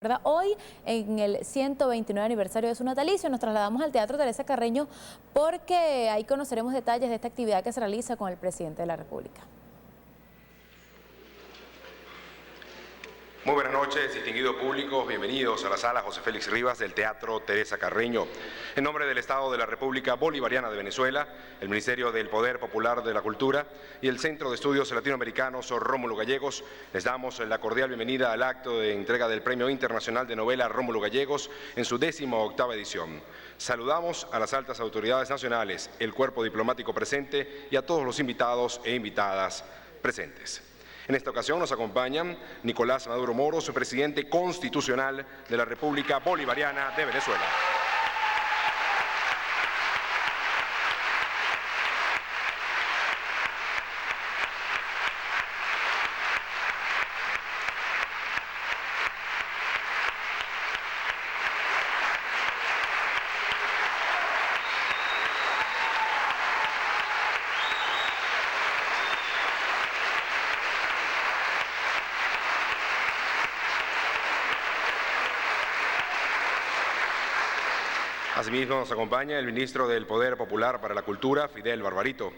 ¿Verdad? Hoy, en el 129 aniversario de su natalicio, nos trasladamos al Teatro Teresa Carreño porque ahí conoceremos detalles de esta actividad que se realiza con el presidente de la República. Muy buenas noches, distinguido público, bienvenidos a la sala José Félix Rivas del Teatro Teresa Carreño. En nombre del Estado de la República Bolivariana de Venezuela, el Ministerio del Poder Popular de la Cultura y el Centro de Estudios Latinoamericanos Rómulo Gallegos, les damos la cordial bienvenida al acto de entrega del Premio Internacional de Novela Rómulo Gallegos en su 18ª edición. Saludamos a las altas autoridades nacionales, el cuerpo diplomático presente y a todos los invitados e invitadas presentes. En esta ocasión nos acompañan Nicolás Maduro Moro, su presidente constitucional de la República Bolivariana de Venezuela. Asimismo nos acompaña el ministro del Poder Popular para la Cultura, Fidel Barbarito.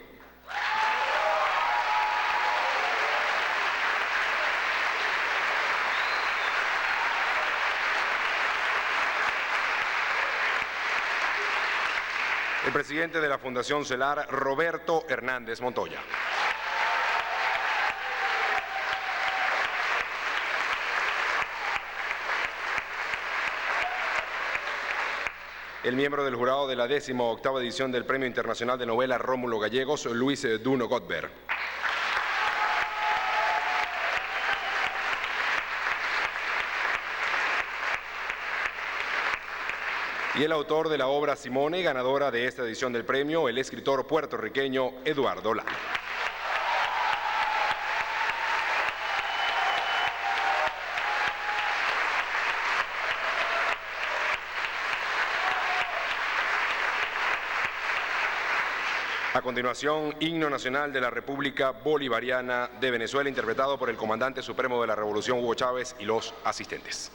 El presidente de la Fundación CELAR, Roberto Hernández Montoya. El miembro del jurado de la 18ª edición del Premio Internacional de Novela Rómulo Gallegos, Luis Duno Godber. Y el autor de la obra Simone, ganadora de esta edición del premio, el escritor puertorriqueño Eduardo Lara. A continuación, Himno Nacional de la República Bolivariana de Venezuela, interpretado por el Comandante Supremo de la Revolución, Hugo Chávez, y los asistentes.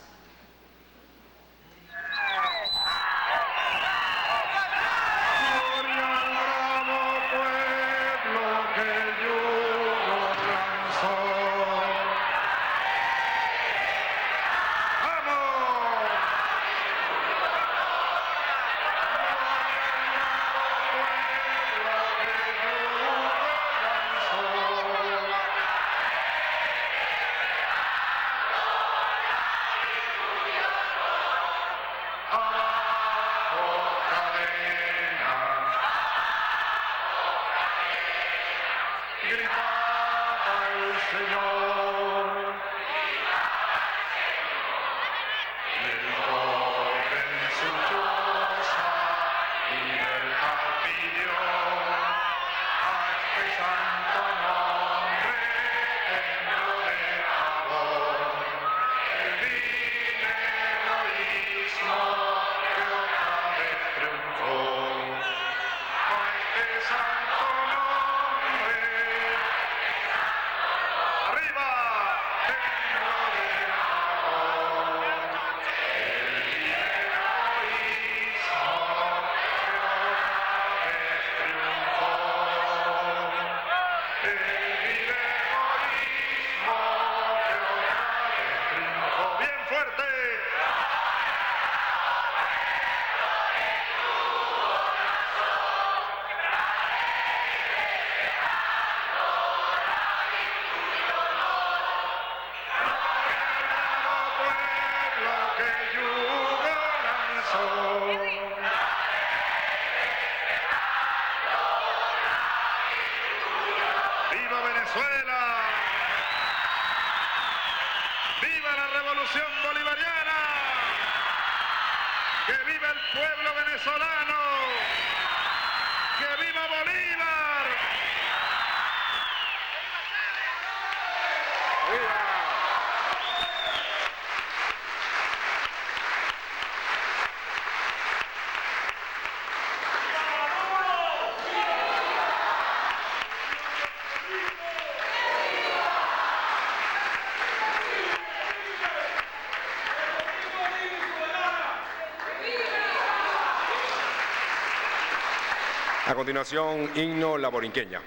Bolivariana, que viva el pueblo venezolano, que viva Bolívar. ¡Viva! A continuación, himno La Borinqueña.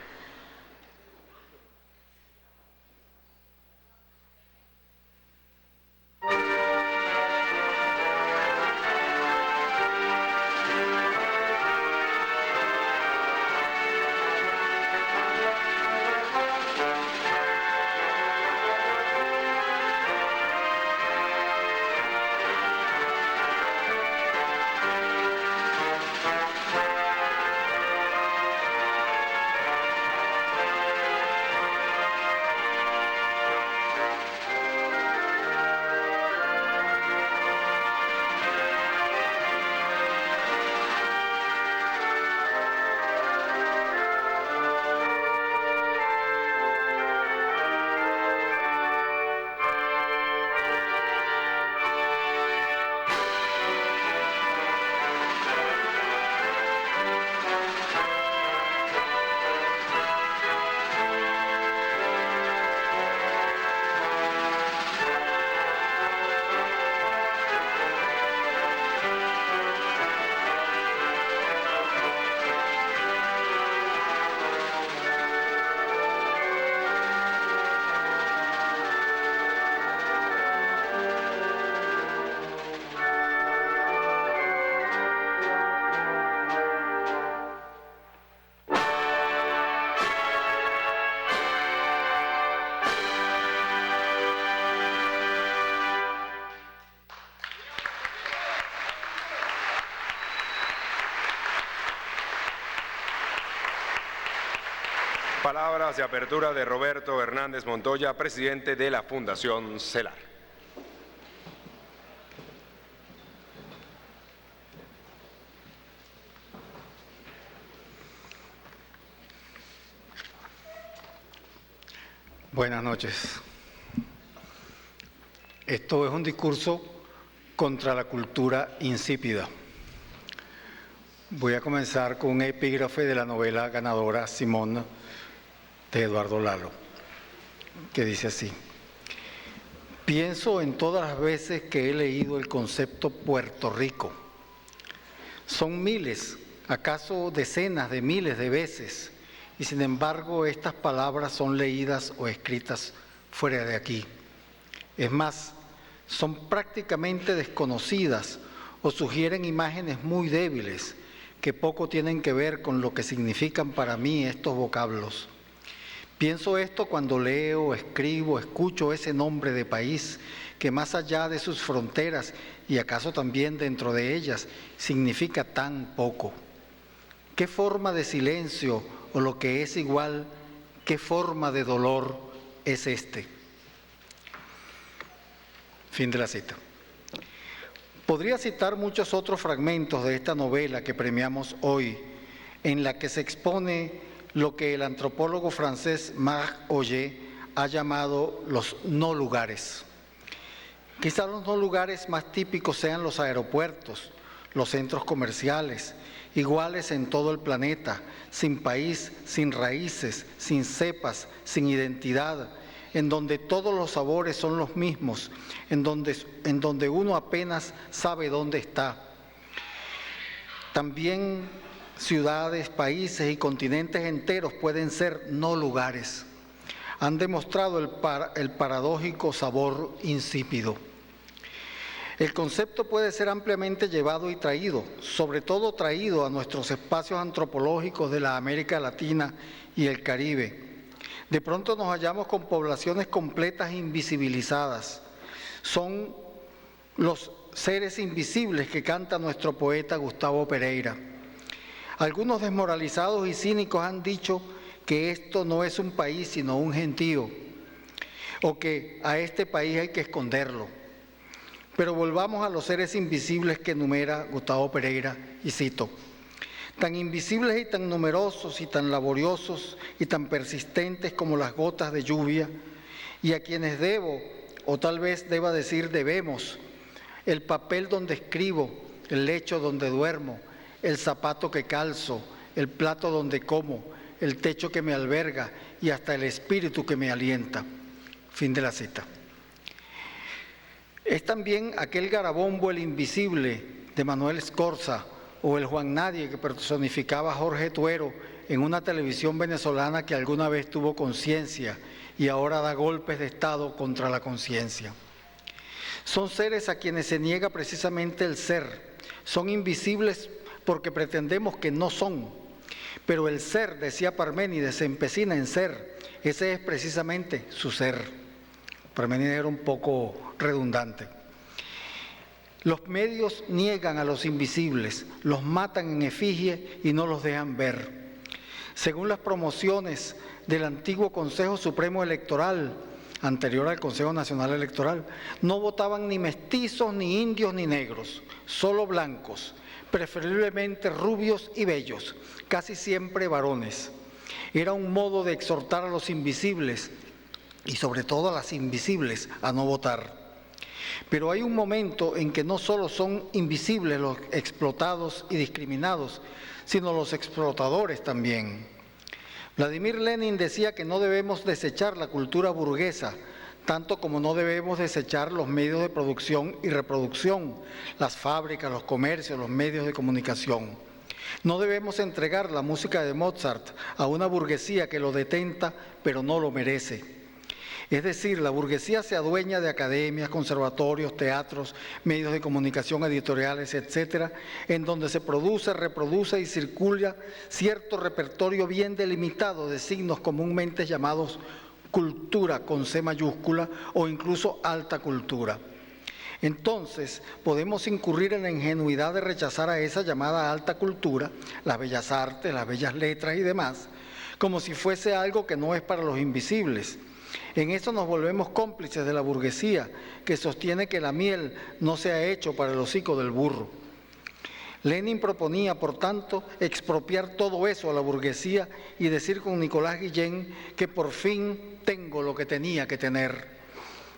Palabras de apertura de Roberto Hernández Montoya, presidente de la Fundación CELAR. Buenas noches. Esto es un discurso contra la cultura insípida. Voy a comenzar con un epígrafe de la novela ganadora Simón de Eduardo Lalo, que dice así: pienso en todas las veces que he leído el concepto Puerto Rico. Son miles, acaso decenas de miles de veces, y sin embargo estas palabras son leídas o escritas fuera de aquí. Es más, son prácticamente desconocidas o sugieren imágenes muy débiles que poco tienen que ver con lo que significan para mí estos vocablos. Pienso esto cuando leo, escribo, escucho ese nombre de país que más allá de sus fronteras y acaso también dentro de ellas significa tan poco. ¿Qué forma de silencio o lo que es igual, qué forma de dolor es este? Fin de la cita. Podría citar muchos otros fragmentos de esta novela que premiamos hoy, en la que se expone lo que el antropólogo francés Marc Augé ha llamado los no lugares. Quizá los no lugares más típicos sean los aeropuertos, los centros comerciales, iguales en todo el planeta, sin país, sin raíces, sin cepas, sin identidad, en donde todos los sabores son los mismos, en donde uno apenas sabe dónde está. También ciudades, países y continentes enteros pueden ser no lugares. Han demostrado el paradójico sabor insípido. El concepto puede ser ampliamente llevado y traído, sobre todo traído a nuestros espacios antropológicos de la América Latina y el Caribe. De pronto nos hallamos con poblaciones completas invisibilizadas. Son los seres invisibles que canta nuestro poeta Gustavo Pereira. Algunos desmoralizados y cínicos han dicho que esto no es un país sino un gentío, o que a este país hay que esconderlo. Pero volvamos a los seres invisibles que enumera Gustavo Pereira, y cito: tan invisibles y tan numerosos y tan laboriosos y tan persistentes como las gotas de lluvia, y a quienes debo, o tal vez deba decir debemos, el papel donde escribo, el lecho donde duermo, el zapato que calzo, el plato donde como, el techo que me alberga y hasta el espíritu que me alienta. Fin de la cita. Es también aquel garabombo El Invisible de Manuel Scorza, o el Juan Nadie que personificaba a Jorge Tuero en una televisión venezolana que alguna vez tuvo conciencia y ahora da golpes de Estado contra la conciencia. Son seres a quienes se niega precisamente el ser. Son invisibles porque pretendemos que no son. Pero el ser, decía Parménides, se empecina en ser. Ese es precisamente su ser. Parménides era un poco redundante. Los medios niegan a los invisibles, los matan en efigie y no los dejan ver. Según las promociones del antiguo Consejo Supremo Electoral, anterior al Consejo Nacional Electoral, no votaban ni mestizos, ni indios, ni negros, solo blancos, preferiblemente rubios y bellos, casi siempre varones. Era un modo de exhortar a los invisibles y sobre todo a las invisibles a no votar. Pero hay un momento en que no solo son invisibles los explotados y discriminados, sino los explotadores también. Vladimir Lenin decía que no debemos desechar la cultura burguesa, tanto como no debemos desechar los medios de producción y reproducción, las fábricas, los comercios, los medios de comunicación. No debemos entregar la música de Mozart a una burguesía que lo detenta, pero no lo merece. Es decir, la burguesía se adueña de academias, conservatorios, teatros, medios de comunicación, editoriales, etcétera, en donde se produce, reproduce y circula cierto repertorio bien delimitado de signos comúnmente llamados cultura con C mayúscula o incluso alta cultura. Entonces, podemos incurrir en la ingenuidad de rechazar a esa llamada alta cultura, las bellas artes, las bellas letras y demás, como si fuese algo que no es para los invisibles. En eso nos volvemos cómplices de la burguesía, que sostiene que la miel no se ha hecho para el hocico del burro. Lenin proponía, por tanto, expropiar todo eso a la burguesía y decir con Nicolás Guillén que por fin tengo lo que tenía que tener.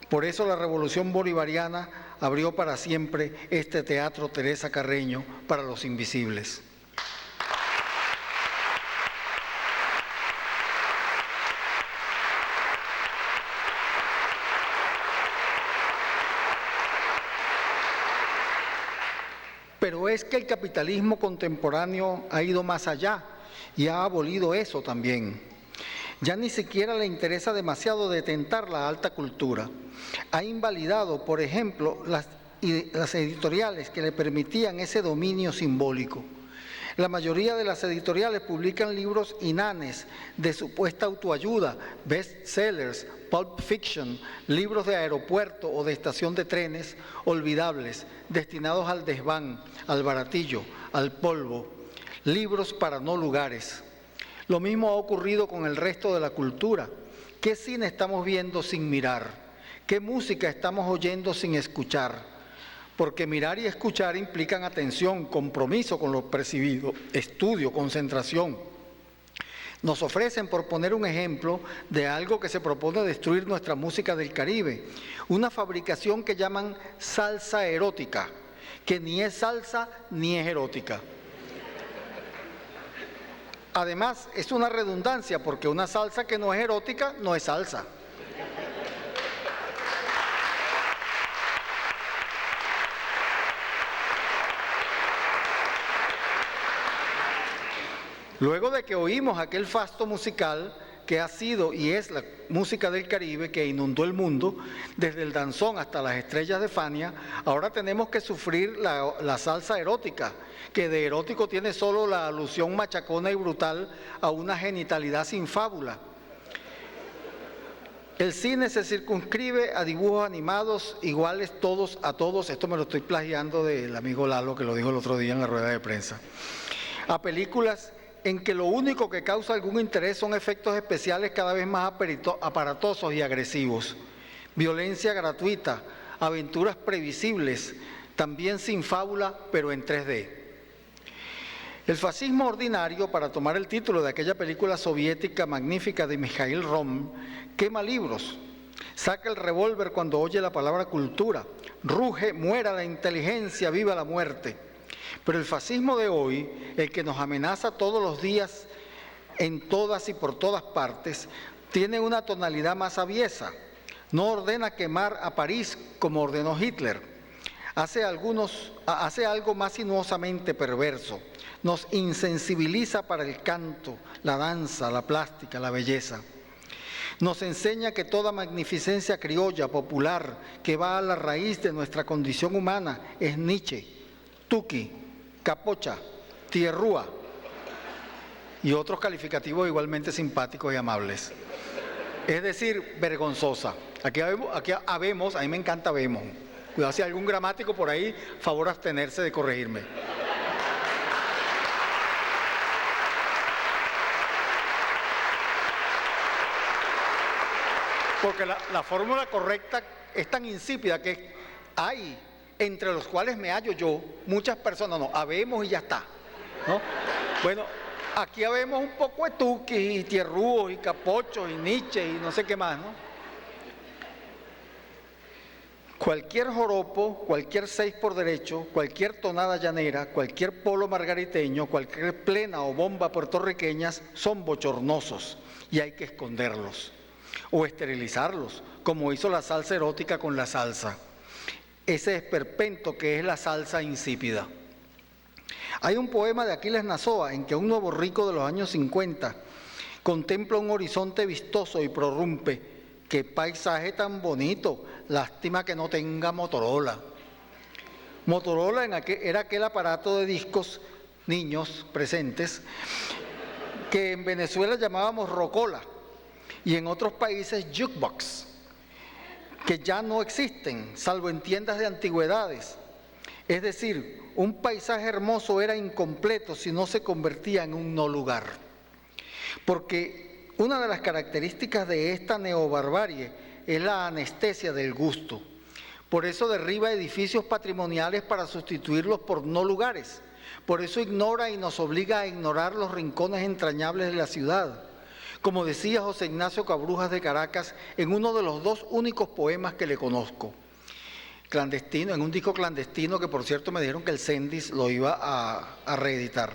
Por eso la revolución bolivariana abrió para siempre este Teatro Teresa Carreño para los invisibles. Pero es que el capitalismo contemporáneo ha ido más allá y ha abolido eso también. Ya ni siquiera le interesa demasiado detentar la alta cultura. Ha invalidado, por ejemplo, las editoriales que le permitían ese dominio simbólico. La mayoría de las editoriales publican libros inanes de supuesta autoayuda, bestsellers, pulp fiction, libros de aeropuerto o de estación de trenes olvidables, destinados al desván, al baratillo, al polvo, libros para no lugares. Lo mismo ha ocurrido con el resto de la cultura. ¿Qué cine estamos viendo sin mirar? ¿Qué música estamos oyendo sin escuchar? Porque mirar y escuchar implican atención, compromiso con lo percibido, estudio, concentración. Nos ofrecen, por poner un ejemplo, de algo que se propone destruir nuestra música del Caribe, una fabricación que llaman salsa erótica, que ni es salsa ni es erótica. Además, es una redundancia, porque una salsa que no es erótica no es salsa. Luego de que oímos aquel fasto musical que ha sido y es la música del Caribe que inundó el mundo, desde el danzón hasta las estrellas de Fania, ahora tenemos que sufrir la salsa erótica, que de erótico tiene solo la alusión machacona y brutal a una genitalidad sin fábula. El cine se circunscribe a dibujos animados iguales todos a todos, esto me lo estoy plagiando del amigo Lalo que lo dijo el otro día en la rueda de prensa, a películas en que lo único que causa algún interés son efectos especiales cada vez más aparatosos y agresivos, violencia gratuita, aventuras previsibles, también sin fábula, pero en 3D. El fascismo ordinario, para tomar el título de aquella película soviética magnífica de Mikhail Rom, quema libros, saca el revólver cuando oye la palabra cultura, ruge, muera la inteligencia, viva la muerte. Pero el fascismo de hoy, el que nos amenaza todos los días, en todas y por todas partes, tiene una tonalidad más aviesa. No ordena quemar a París como ordenó Hitler. hace algo más sinuosamente perverso. Nos insensibiliza para el canto, la danza, la plástica, la belleza. Nos enseña que toda magnificencia criolla, popular, que va a la raíz de nuestra condición humana, es Nietzsche, Tuki, Capocha, Tierrúa y otros calificativos igualmente simpáticos y amables. Es decir, vergonzosa. Aquí habemos, a mí me encanta habemos. Cuidado si hay algún gramático por ahí, favor abstenerse de corregirme. Porque la fórmula correcta es tan insípida que hay, entre los cuales me hallo yo, muchas personas, no, habemos y ya está, ¿no? Bueno, aquí habemos un poco de Tuki y Tierrúos y Capochos y Nietzsche y no sé qué más, ¿no? Cualquier joropo, cualquier 6 por derecho, cualquier tonada llanera, cualquier polo margariteño, cualquier plena o bomba puertorriqueñas son bochornosos y hay que esconderlos o esterilizarlos, como hizo la salsa erótica con la salsa. Ese esperpento que es la salsa insípida. Hay un poema de Aquiles Nazoa en que un nuevo rico de los años 50 contempla un horizonte vistoso y prorrumpe: ¡qué paisaje tan bonito! Lástima que no tenga Motorola. Motorola era aquel aparato de discos, niños presentes, que en Venezuela llamábamos rocola y en otros países jukebox, que ya no existen, salvo en tiendas de antigüedades. Es decir, un paisaje hermoso era incompleto si no se convertía en un no lugar. Porque una de las características de esta neobarbarie es la anestesia del gusto. Por eso derriba edificios patrimoniales para sustituirlos por no lugares. Por eso ignora y nos obliga a ignorar los rincones entrañables de la ciudad. Como decía José Ignacio Cabrujas de Caracas en uno de los 2 únicos poemas que le conozco. Clandestino, en un disco clandestino que por cierto me dijeron que el Sendis lo iba a reeditar.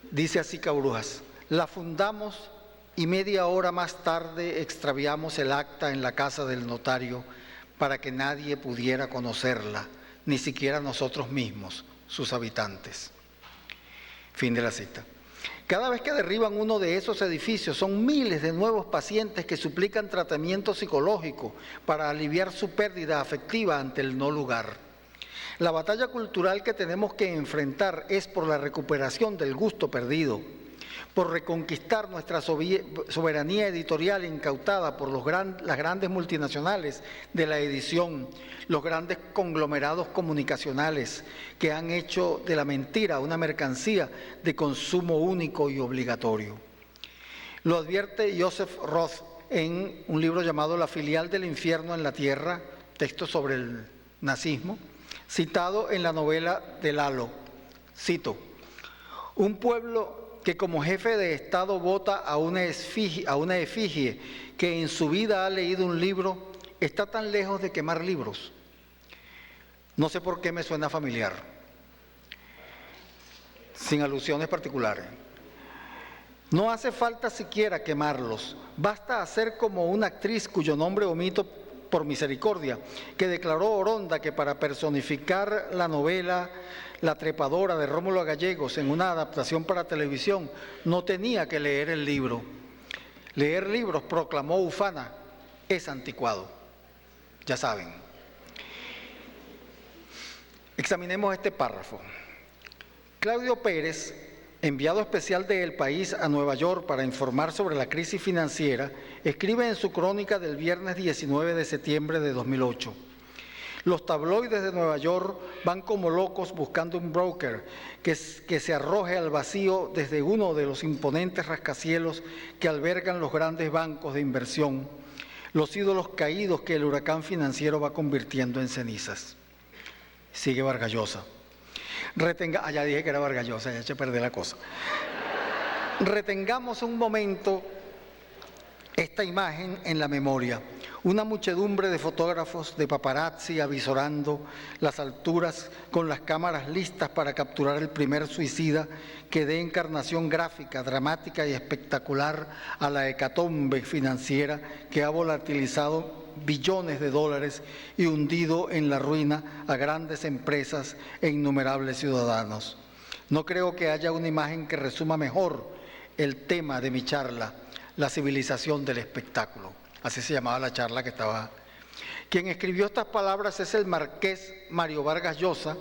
Dice así Cabrujas: la fundamos y media hora más tarde extraviamos el acta en la casa del notario para que nadie pudiera conocerla, ni siquiera nosotros mismos, sus habitantes. Fin de la cita. Cada vez que derriban uno de esos edificios son miles de nuevos pacientes que suplican tratamiento psicológico para aliviar su pérdida afectiva ante el no lugar. La batalla cultural que tenemos que enfrentar es por la recuperación del gusto perdido, por reconquistar nuestra soberanía editorial incautada por las grandes multinacionales de la edición, los grandes conglomerados comunicacionales que han hecho de la mentira una mercancía de consumo único y obligatorio. Lo advierte Joseph Roth en un libro llamado La filial del infierno en la tierra, texto sobre el nazismo, citado en la novela de Lalo. Cito: un pueblo que como jefe de Estado vota a una efigie que en su vida ha leído un libro, está tan lejos de quemar libros. No sé por qué me suena familiar, sin alusiones particulares. No hace falta siquiera quemarlos, basta hacer como una actriz cuyo nombre omito por misericordia, que declaró Oronda que para personificar la novela La trepadora de Rómulo Gallegos en una adaptación para televisión no tenía que leer el libro. Leer libros, proclamó Ufana, es anticuado. Ya saben. Examinemos este párrafo. Claudio Pérez, enviado especial de El País a Nueva York para informar sobre la crisis financiera, escribe en su crónica del viernes 19 de septiembre de 2008. Los tabloides de Nueva York van como locos buscando un broker que se arroje al vacío desde uno de los imponentes rascacielos que albergan los grandes bancos de inversión, los ídolos caídos que el huracán financiero va convirtiendo en cenizas. Sigue Vargas Llosa. Ya dije que era Vargas Llosa, ya eché a perder la cosa. Retengamos un momento esta imagen en la memoria. Una muchedumbre de fotógrafos, de paparazzi avisorando las alturas con las cámaras listas para capturar el primer suicida que dé encarnación gráfica, dramática y espectacular a la hecatombe financiera que ha volatilizado billones de dólares y hundido en la ruina a grandes empresas e innumerables ciudadanos. No creo que haya una imagen que resuma mejor el tema de mi charla, la civilización del espectáculo. Así se llamaba la charla que estaba. Quien escribió estas palabras es el marqués Mario Vargas Llosa,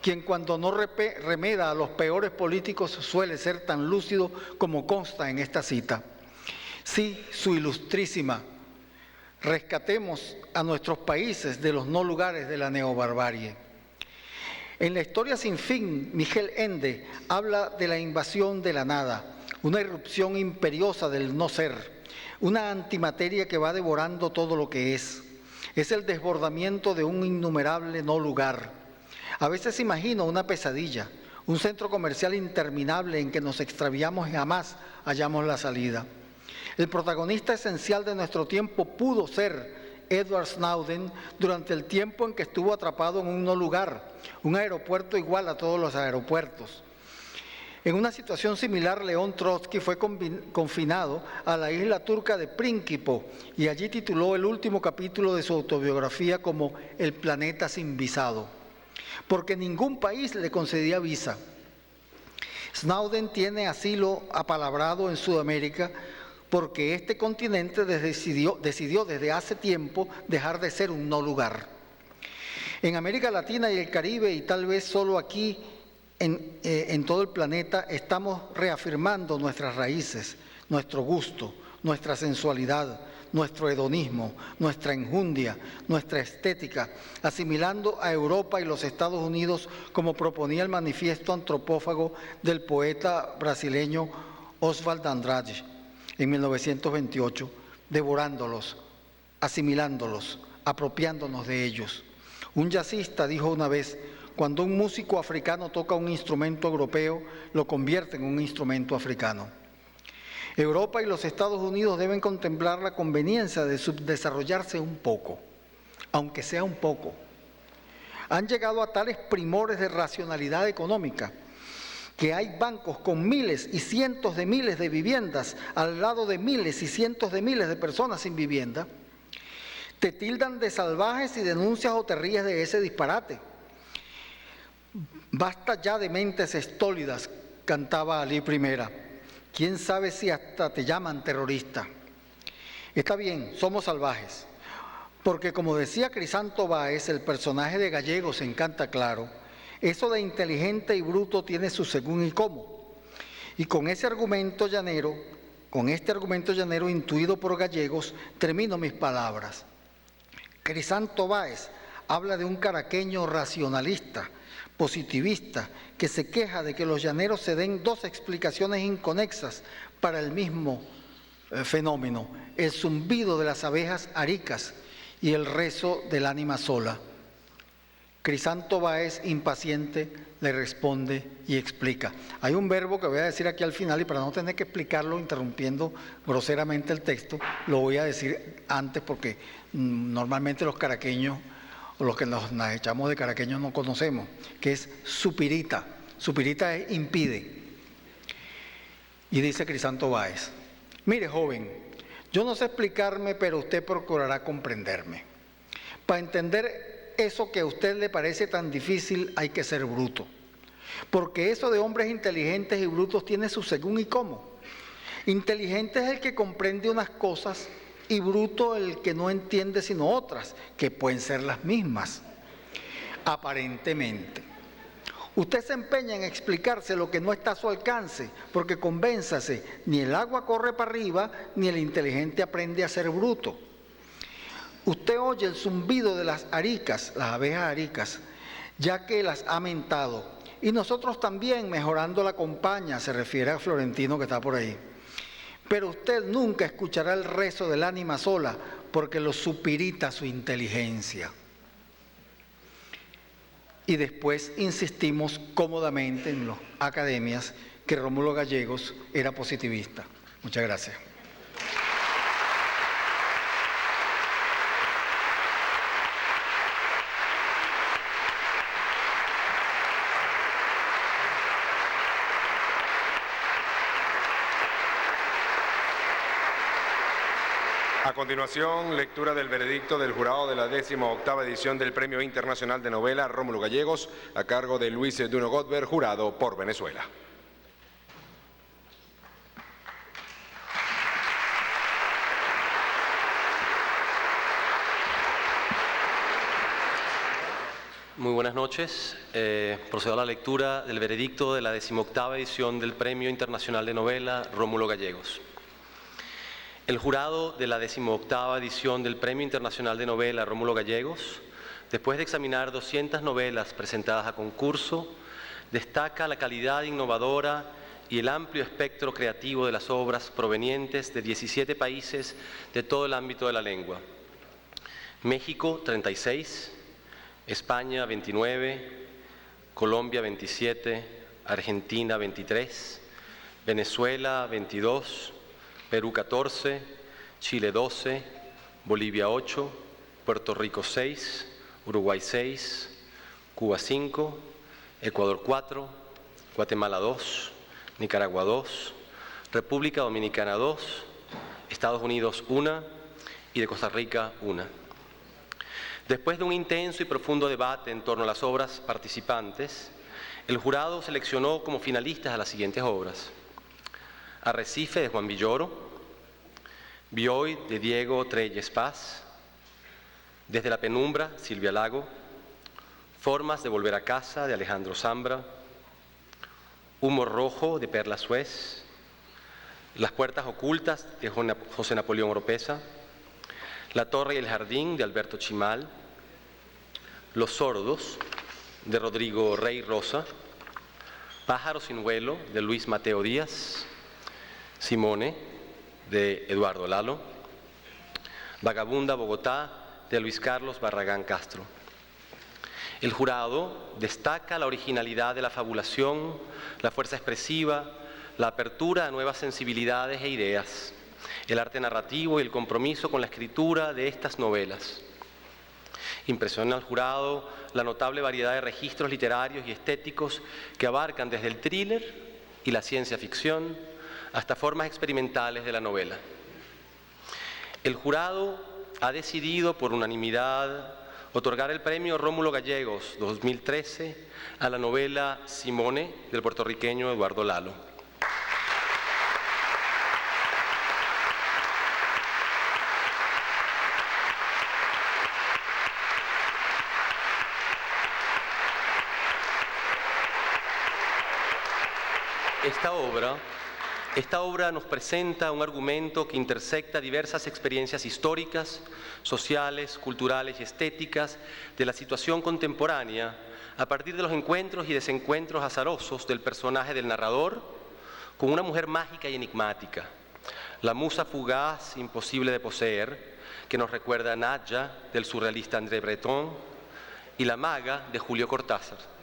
quien cuando no remeda a los peores políticos suele ser tan lúcido como consta en esta cita. Sí, su ilustrísima, rescatemos a nuestros países de los no lugares de la neobarbarie. En La historia sin fin, Miguel Ende habla de la invasión de la nada, una irrupción imperiosa del no ser, una antimateria que va devorando todo lo que es. Es el desbordamiento de un innumerable no lugar. A veces imagino una pesadilla, un centro comercial interminable en que nos extraviamos y jamás hallamos la salida. El protagonista esencial de nuestro tiempo pudo ser Edward Snowden durante el tiempo en que estuvo atrapado en un no lugar, un aeropuerto igual a todos los aeropuertos. En una situación similar, León Trotsky fue confinado a la isla turca de Prínquipo y allí tituló el último capítulo de su autobiografía como El planeta sin visado, porque ningún país le concedía visa. Snowden tiene asilo apalabrado en Sudamérica porque este continente decidió desde hace tiempo dejar de ser un no lugar. En América Latina y el Caribe, y tal vez solo aquí, en todo el planeta, estamos reafirmando nuestras raíces, nuestro gusto, nuestra sensualidad, nuestro hedonismo, nuestra enjundia, nuestra estética, asimilando a Europa y los Estados Unidos como proponía el manifiesto antropófago del poeta brasileño Oswald Andrade en 1928, devorándolos, asimilándolos, apropiándonos de ellos. Un jazzista dijo una vez: cuando un músico africano toca un instrumento europeo, lo convierte en un instrumento africano. Europa y los Estados Unidos deben contemplar la conveniencia de subdesarrollarse un poco, aunque sea un poco. Han llegado a tales primores de racionalidad económica que hay bancos con miles y cientos de miles de viviendas al lado de miles y cientos de miles de personas sin vivienda. Te tildan de salvajes y denuncias o te ríes de ese disparate. Basta ya de mentes estólidas, cantaba Ali Primera. ¿Quién sabe si hasta te llaman terrorista? Está bien, somos salvajes, porque como decía Crisanto Báez, el personaje de Gallegos en Canta Claro, eso de inteligente y bruto tiene su según y cómo. Y con este argumento llanero intuido por Gallegos, termino mis palabras. Crisanto Báez habla de un caraqueño racionalista, positivista, que se queja de que los llaneros se den dos explicaciones inconexas para el mismo fenómeno: el zumbido de las abejas aricas y el rezo del ánima sola. Crisanto Báez, impaciente, le responde y explica. Hay un verbo que voy a decir aquí al final, y para no tener que explicarlo interrumpiendo groseramente el texto, lo voy a decir antes porque normalmente los caraqueños o los que nos echamos de caraqueños no conocemos, que es supirita. Supirita es impide. Y dice Crisanto Báez: mire, joven, yo no sé explicarme, pero usted procurará comprenderme. Para entender eso que a usted le parece tan difícil hay que ser bruto, porque eso de hombres inteligentes y brutos tiene su según y cómo. Inteligente es el que comprende unas cosas y bruto el que no entiende sino otras, que pueden ser las mismas, aparentemente. Usted se empeña en explicarse lo que no está a su alcance, porque convénzase, ni el agua corre para arriba, ni el inteligente aprende a ser bruto. Usted oye el zumbido de las aricas, las abejas aricas, ya que las ha mentado. Y nosotros también, mejorando la compañía, se refiere a Florentino que está por ahí. Pero usted nunca escuchará el rezo del ánima sola, porque lo supirita su inteligencia. Y después insistimos cómodamente en las academias que Rómulo Gallegos era positivista. Muchas gracias. A continuación, lectura del veredicto del jurado de la 18ª edición del Premio Internacional de Novela Rómulo Gallegos, a cargo de Luis Duno Godber, jurado por Venezuela. Muy buenas noches. Procedo a la lectura del veredicto de la 18ª edición del Premio Internacional de Novela Rómulo Gallegos. El jurado de la 18ª edición del Premio Internacional de Novela Rómulo Gallegos, después de examinar 200 novelas presentadas a concurso, destaca la calidad innovadora y el amplio espectro creativo de las obras provenientes de 17 países de todo el ámbito de la lengua. México, 36, España, 29, Colombia, 27, Argentina, 23, Venezuela, 22, Perú 14, Chile 12, Bolivia 8, Puerto Rico 6, Uruguay 6, Cuba 5, Ecuador 4, Guatemala 2, Nicaragua 2, República Dominicana 2, Estados Unidos 1 y de Costa Rica 1. Después de un intenso y profundo debate en torno a las obras participantes, el jurado seleccionó como finalistas a las siguientes obras: Arrecife, de Juan Villoro; Bioy, de Diego Treyes Paz; Desde la penumbra, Silvia Lago; Formas de volver a casa, de Alejandro Zambra; Humo rojo, de Perla Suez; Las puertas ocultas, de José Napoleón Oropesa; La torre y el jardín, de Alberto Chimal; Los sordos, de Rodrigo Rey Rosa; Pájaro sin vuelo, de Luis Mateo Díaz; Simone, de Eduardo Lalo; Vagabunda Bogotá, de Luis Carlos Barragán Castro. El jurado destaca la originalidad de la fabulación, la fuerza expresiva, la apertura a nuevas sensibilidades e ideas, el arte narrativo y el compromiso con la escritura de estas novelas. Impresiona al jurado la notable variedad de registros literarios y estéticos que abarcan desde el thriller y la ciencia ficción hasta formas experimentales de la novela. El jurado ha decidido por unanimidad otorgar el Premio Rómulo Gallegos 2013 a la novela Simone, del puertorriqueño Eduardo Lalo. Esta obra nos presenta un argumento que intersecta diversas experiencias históricas, sociales, culturales y estéticas de la situación contemporánea a partir de los encuentros y desencuentros azarosos del personaje del narrador con una mujer mágica y enigmática, la musa fugaz, imposible de poseer, que nos recuerda a Nadja, del surrealista André Breton, y la maga, de Julio Cortázar.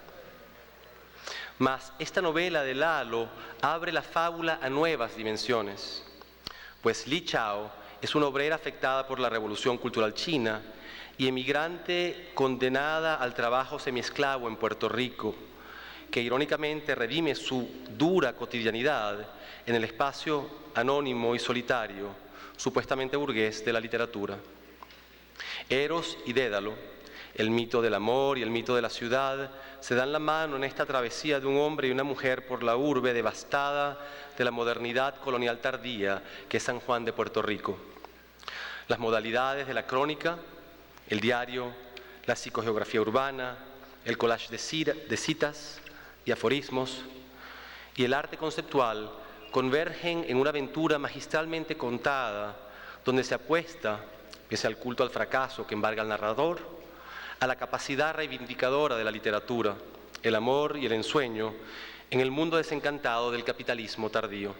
Mas esta novela de Lalo abre la fábula a nuevas dimensiones, pues Li Chao es una obrera afectada por la Revolución Cultural China y emigrante condenada al trabajo semiesclavo en Puerto Rico, que irónicamente redime su dura cotidianidad en el espacio anónimo y solitario, supuestamente burgués, de la literatura. Eros y Dédalo, el mito del amor y el mito de la ciudad, se dan la mano en esta travesía de un hombre y una mujer por la urbe devastada de la modernidad colonial tardía que es San Juan de Puerto Rico. Las modalidades de la crónica, el diario, la psicogeografía urbana, el collage de citas y aforismos y el arte conceptual convergen en una aventura magistralmente contada donde se apuesta, pese al culto al fracaso que embarga al narrador, a la capacidad reivindicadora de la literatura, el amor y el ensueño en el mundo desencantado del capitalismo tardío.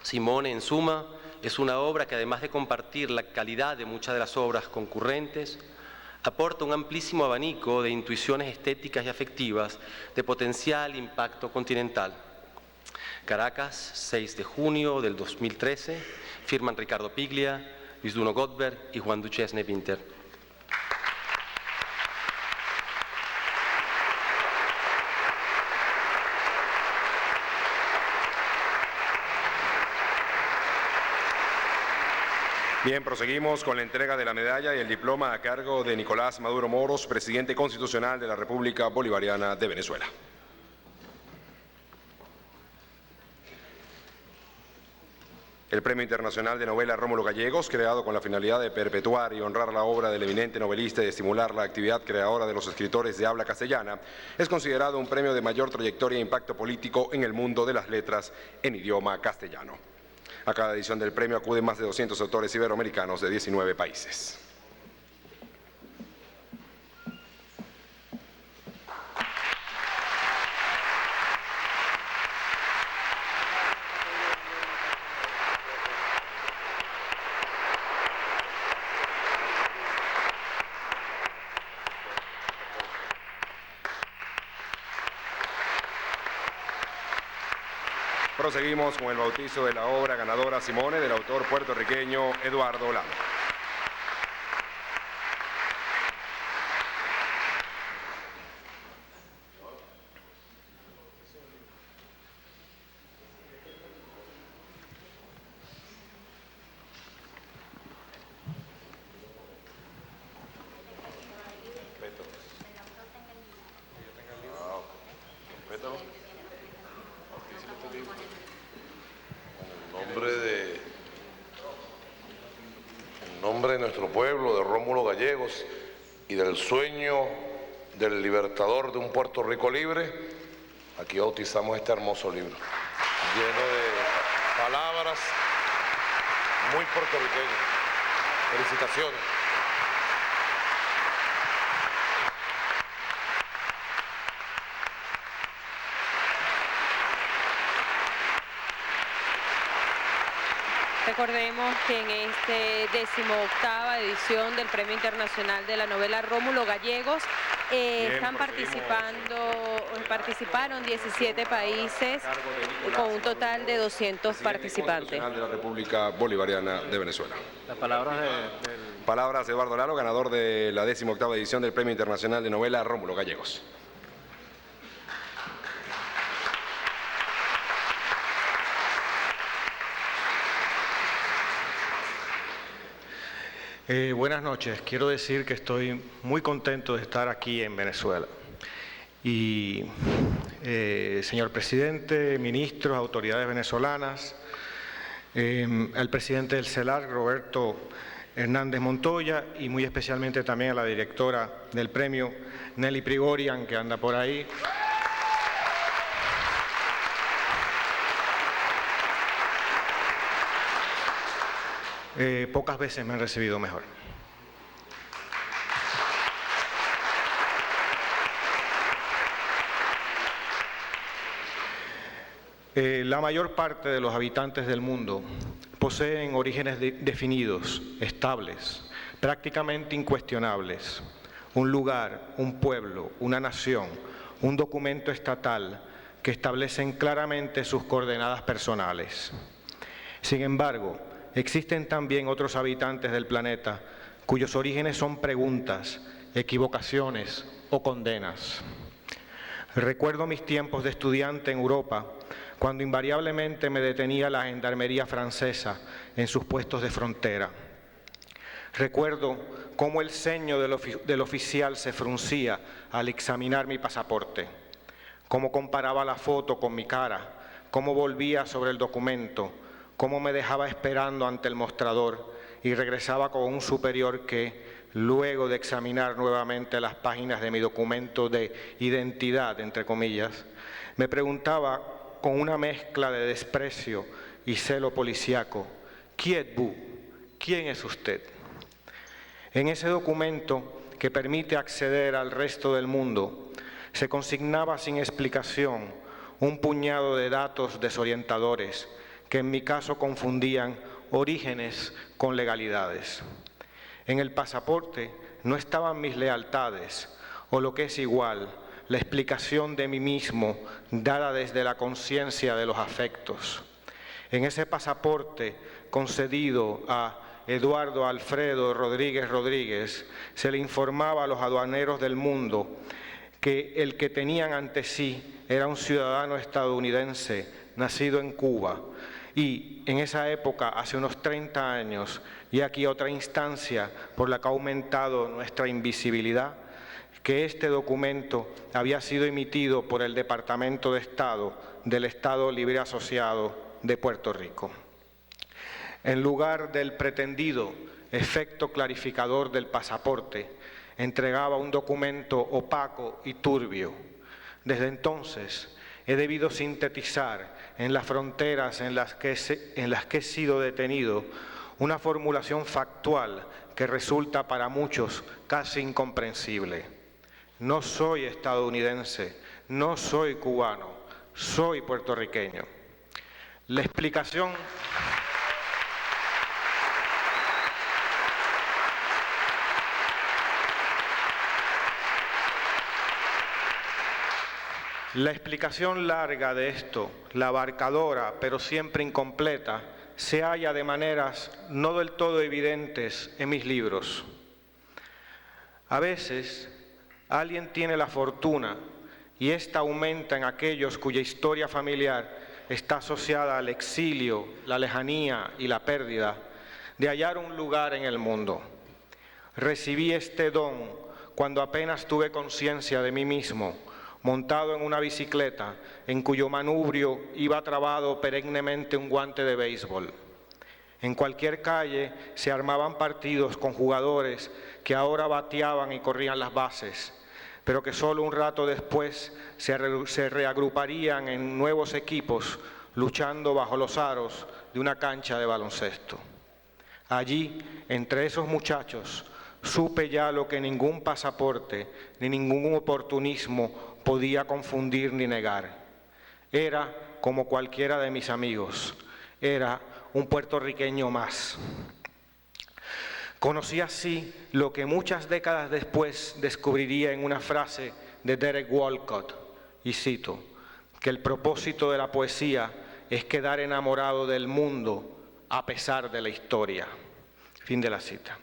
Simone, en suma, es una obra que, además de compartir la calidad de muchas de las obras concurrentes, aporta un amplísimo abanico de intuiciones estéticas y afectivas de potencial impacto continental. Caracas, 6 de junio del 2013, firman Ricardo Piglia, Luis Duno Godber y Juan Duchesne Winter. Bien, proseguimos con la entrega de la medalla y el diploma a cargo de Nicolás Maduro Moros, presidente constitucional de la República Bolivariana de Venezuela. El Premio Internacional de Novela Rómulo Gallegos, creado con la finalidad de perpetuar y honrar la obra del eminente novelista y de estimular la actividad creadora de los escritores de habla castellana, es considerado un premio de mayor trayectoria e impacto político en el mundo de las letras en idioma castellano. A cada edición del premio acuden más de 200 autores iberoamericanos de 19 países. Proseguimos con el bautizo de la obra ganadora Simone del autor puertorriqueño Eduardo Lano. En nombre de nuestro pueblo, de Rómulo Gallegos y del sueño del libertador de un Puerto Rico libre, aquí bautizamos este hermoso libro, lleno de palabras muy puertorriqueñas. Felicitaciones. Recordemos que en esta 18ª edición del Premio Internacional de la Novela Rómulo Gallegos participaron 17 países con un total de 200 participantes. De la República Bolivariana de Venezuela. Las palabras Palabras de Eduardo Lano, ganador de la 18ª edición del Premio Internacional de Novela Rómulo Gallegos. Buenas noches. Quiero decir que estoy muy contento de estar aquí en Venezuela. Y, señor presidente, ministros, autoridades venezolanas, al presidente del CELAC, Roberto Hernández Montoya, y muy especialmente también a la directora del premio, Nelly Prigorian, que anda por ahí. Pocas veces me han recibido mejor. La mayor parte de los habitantes del mundo poseen orígenes definidos, estables, prácticamente incuestionables. Un lugar, un pueblo, una nación, un documento estatal que establecen claramente sus coordenadas personales. Sin embargo, existen también otros habitantes del planeta cuyos orígenes son preguntas, equivocaciones o condenas. Recuerdo mis tiempos de estudiante en Europa, cuando invariablemente me detenía la gendarmería francesa en sus puestos de frontera. Recuerdo cómo el ceño del oficial se fruncía al examinar mi pasaporte, cómo comparaba la foto con mi cara, cómo volvía sobre el documento, cómo me dejaba esperando ante el mostrador y regresaba con un superior que, luego de examinar nuevamente las páginas de mi documento de identidad, entre comillas, me preguntaba con una mezcla de desprecio y celo policíaco: ¿Qui êtes-vous? ¿Quién es usted? En ese documento, que permite acceder al resto del mundo, se consignaba sin explicación un puñado de datos desorientadores que en mi caso confundían orígenes con legalidades. En el pasaporte no estaban mis lealtades, o lo que es igual, la explicación de mí mismo dada desde la conciencia de los afectos. En ese pasaporte concedido a Eduardo Alfredo Rodríguez Rodríguez se le informaba a los aduaneros del mundo que el que tenían ante sí era un ciudadano estadounidense nacido en Cuba Y en esa época, hace unos 30 años, y aquí otra instancia por la que ha aumentado nuestra invisibilidad, que este documento había sido emitido por el Departamento de Estado del Estado Libre Asociado de Puerto Rico. En lugar del pretendido efecto clarificador del pasaporte, entregaba un documento opaco y turbio. Desde entonces, he debido sintetizar en las fronteras en las que he sido detenido una formulación factual que resulta para muchos casi incomprensible. No soy estadounidense, no soy cubano, soy puertorriqueño. La explicación larga de esto, la abarcadora, pero siempre incompleta, se halla de maneras no del todo evidentes en mis libros. A veces, alguien tiene la fortuna, y esta aumenta en aquellos cuya historia familiar está asociada al exilio, la lejanía y la pérdida, de hallar un lugar en el mundo. Recibí este don cuando apenas tuve conciencia de mí mismo, montado en una bicicleta en cuyo manubrio iba trabado perennemente un guante de béisbol. En cualquier calle se armaban partidos con jugadores que ahora bateaban y corrían las bases, pero que solo un rato después se reagruparían en nuevos equipos luchando bajo los aros de una cancha de baloncesto. Allí, entre esos muchachos, supe ya lo que ningún pasaporte ni ningún oportunismo podía confundir ni negar. Era como cualquiera de mis amigos, era un puertorriqueño más. Conocí así lo que muchas décadas después descubriría en una frase de Derek Walcott, y cito, que el propósito de la poesía es quedar enamorado del mundo a pesar de la historia. Fin de la cita.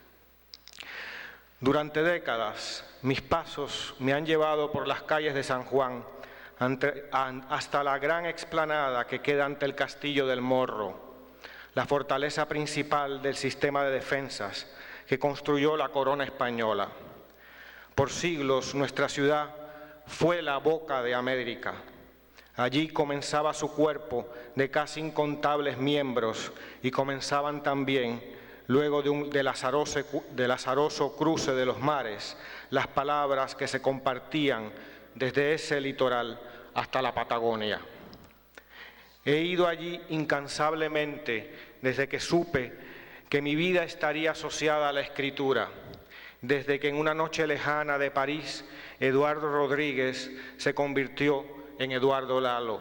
Durante décadas, mis pasos me han llevado por las calles de San Juan hasta la gran explanada que queda ante el Castillo del Morro, la fortaleza principal del sistema de defensas que construyó la corona española. Por siglos, nuestra ciudad fue la boca de América. Allí comenzaba su cuerpo de casi incontables miembros y comenzaban también, luego del azaroso cruce de los mares, las palabras que se compartían desde ese litoral hasta la Patagonia. He ido allí incansablemente desde que supe que mi vida estaría asociada a la escritura, desde que en una noche lejana de París, Eduardo Rodríguez se convirtió en Eduardo Lalo.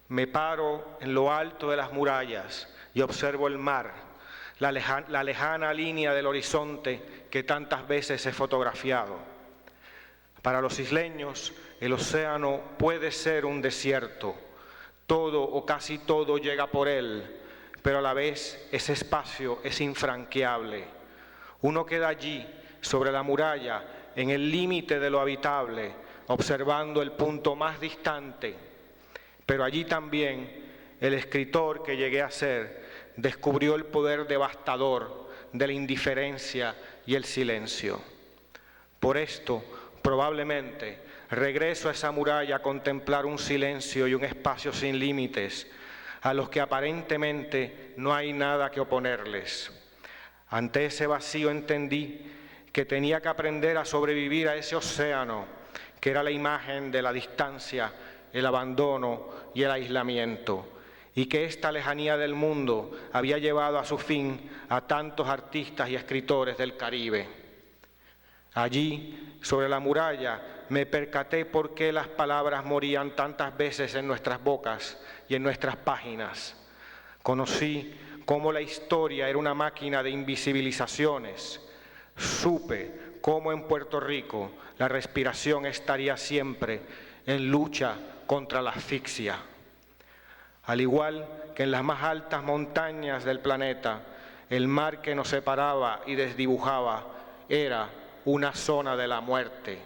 Me paro en lo alto de las murallas y observo el mar, la lejana línea del horizonte que tantas veces he fotografiado. Para los isleños, el océano puede ser un desierto. Todo o casi todo llega por él, pero a la vez ese espacio es infranqueable. Uno queda allí, sobre la muralla, en el límite de lo habitable, observando el punto más distante. Pero allí también el escritor que llegué a ser descubrió el poder devastador de la indiferencia y el silencio. Por esto, probablemente, regreso a esa muralla a contemplar un silencio y un espacio sin límites, a los que aparentemente no hay nada que oponerles. Ante ese vacío entendí que tenía que aprender a sobrevivir a ese océano, que era la imagen de la distancia, el abandono y el aislamiento, y que esta lejanía del mundo había llevado a su fin a tantos artistas y escritores del Caribe. Allí, sobre la muralla, me percaté por qué las palabras morían tantas veces en nuestras bocas y en nuestras páginas. Conocí cómo la historia era una máquina de invisibilizaciones. Supe cómo en Puerto Rico la respiración estaría siempre en lucha contra la asfixia. Al igual que en las más altas montañas del planeta, el mar que nos separaba y desdibujaba era una zona de la muerte.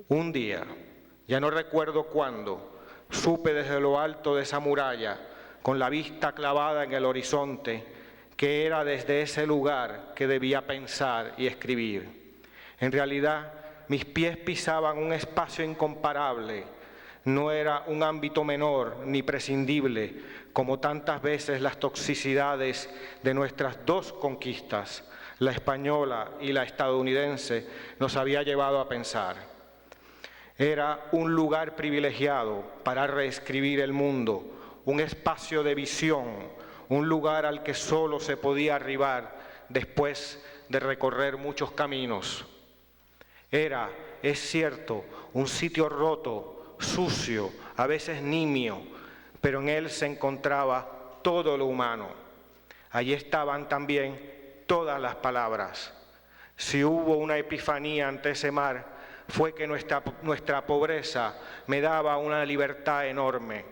Un día, ya no recuerdo cuándo, supe desde lo alto de esa muralla con la vista clavada en el horizonte, que era desde ese lugar que debía pensar y escribir. En realidad, mis pies pisaban un espacio incomparable. No era un ámbito menor ni prescindible, como tantas veces las toxicidades de nuestras dos conquistas, la española y la estadounidense, nos había llevado a pensar. Era un lugar privilegiado para reescribir el mundo, un espacio de visión, un lugar al que solo se podía arribar después de recorrer muchos caminos. Era, es cierto, un sitio roto, sucio, a veces nimio, pero en él se encontraba todo lo humano. Allí estaban también todas las palabras. Si hubo una epifanía ante ese mar, fue que nuestra pobreza me daba una libertad enorme.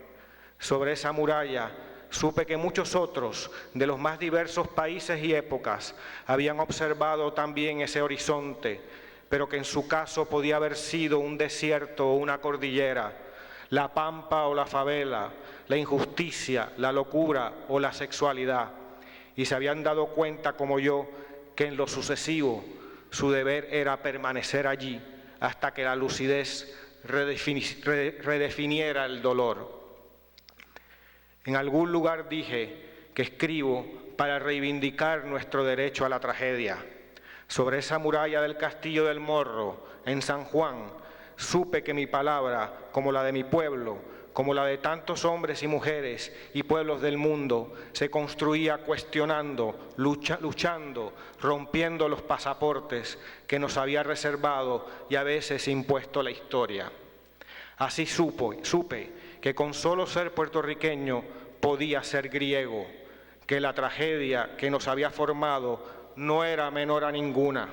Sobre esa muralla supe que muchos otros, de los más diversos países y épocas, habían observado también ese horizonte, pero que en su caso podía haber sido un desierto o una cordillera, la pampa o la favela, la injusticia, la locura o la sexualidad. Y se habían dado cuenta, como yo, que en lo sucesivo su deber era permanecer allí hasta que la lucidez redefiniera el dolor. En algún lugar dije que escribo para reivindicar nuestro derecho a la tragedia. Sobre esa muralla del Castillo del Morro, en San Juan, supe que mi palabra, como la de mi pueblo, como la de tantos hombres y mujeres y pueblos del mundo, se construía cuestionando, luchando, rompiendo los pasaportes que nos había reservado y a veces impuesto la historia. Así supe que con solo ser puertorriqueño podía ser griego, que la tragedia que nos había formado no era menor a ninguna.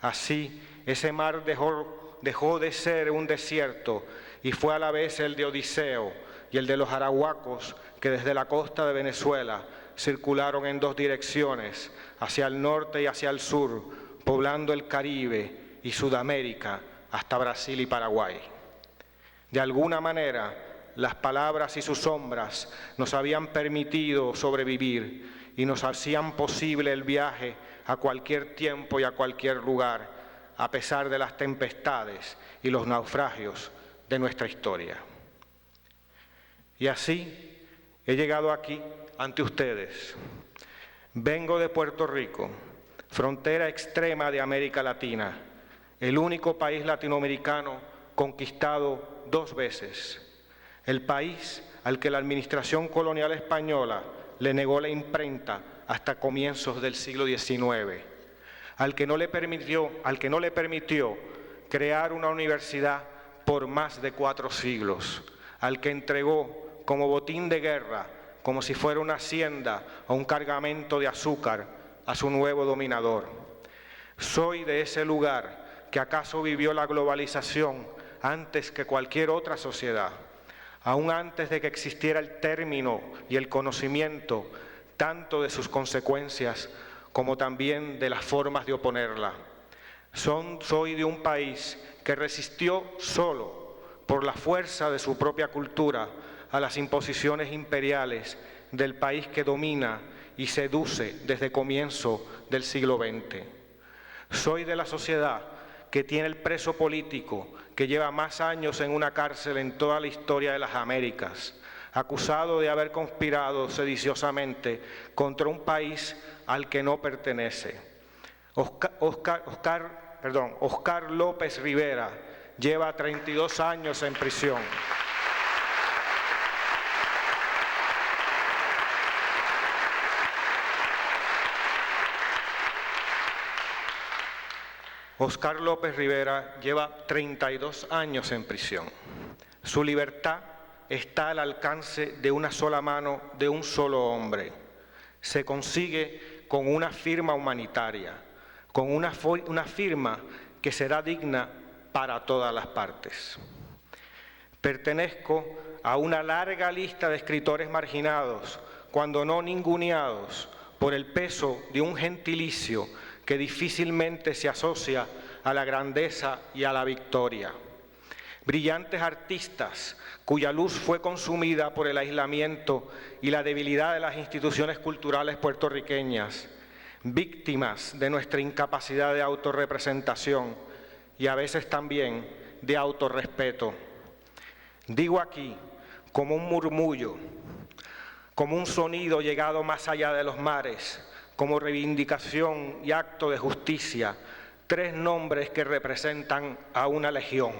Así, ese mar dejó de ser un desierto y fue a la vez el de Odiseo y el de los arahuacos que desde la costa de Venezuela circularon en dos direcciones, hacia el norte y hacia el sur, poblando el Caribe y Sudamérica hasta Brasil y Paraguay. De alguna manera, las palabras y sus sombras nos habían permitido sobrevivir y nos hacían posible el viaje a cualquier tiempo y a cualquier lugar, a pesar de las tempestades y los naufragios de nuestra historia. Y así he llegado aquí ante ustedes. Vengo de Puerto Rico, frontera extrema de América Latina, el único país latinoamericano conquistado 2 veces, el país al que la administración colonial española le negó la imprenta hasta comienzos del siglo XIX, al que no le permitió crear una universidad por más de 4 siglos, al que entregó como botín de guerra, como si fuera una hacienda o un cargamento de azúcar, a su nuevo dominador. Soy de ese lugar que acaso vivió la globalización antes que cualquier otra sociedad, aún antes de que existiera el término y el conocimiento tanto de sus consecuencias como también de las formas de oponerla. Soy de un país que resistió solo, por la fuerza de su propia cultura, a las imposiciones imperiales del país que domina y seduce desde comienzo del siglo XX. Soy de la sociedad que tiene el preso político que lleva más años en una cárcel en toda la historia de las Américas, acusado de haber conspirado sediciosamente contra un país al que no pertenece. Oscar López Rivera lleva 32 años en prisión. Oscar López Rivera lleva 32 años en prisión. Su libertad está al alcance de una sola mano de un solo hombre. Se consigue con una firma humanitaria, con una firma que será digna para todas las partes. Pertenezco a una larga lista de escritores marginados, cuando no ninguneados, por el peso de un gentilicio que difícilmente se asocia a la grandeza y a la victoria. brillantes artistas cuya luz fue consumida por el aislamiento y la debilidad de las instituciones culturales puertorriqueñas, víctimas de nuestra incapacidad de autorrepresentación y a veces también de autorrespeto. Digo aquí, como un murmullo, como un sonido llegado más allá de los mares, como reivindicación y acto de justicia, 3 nombres que representan a una legión.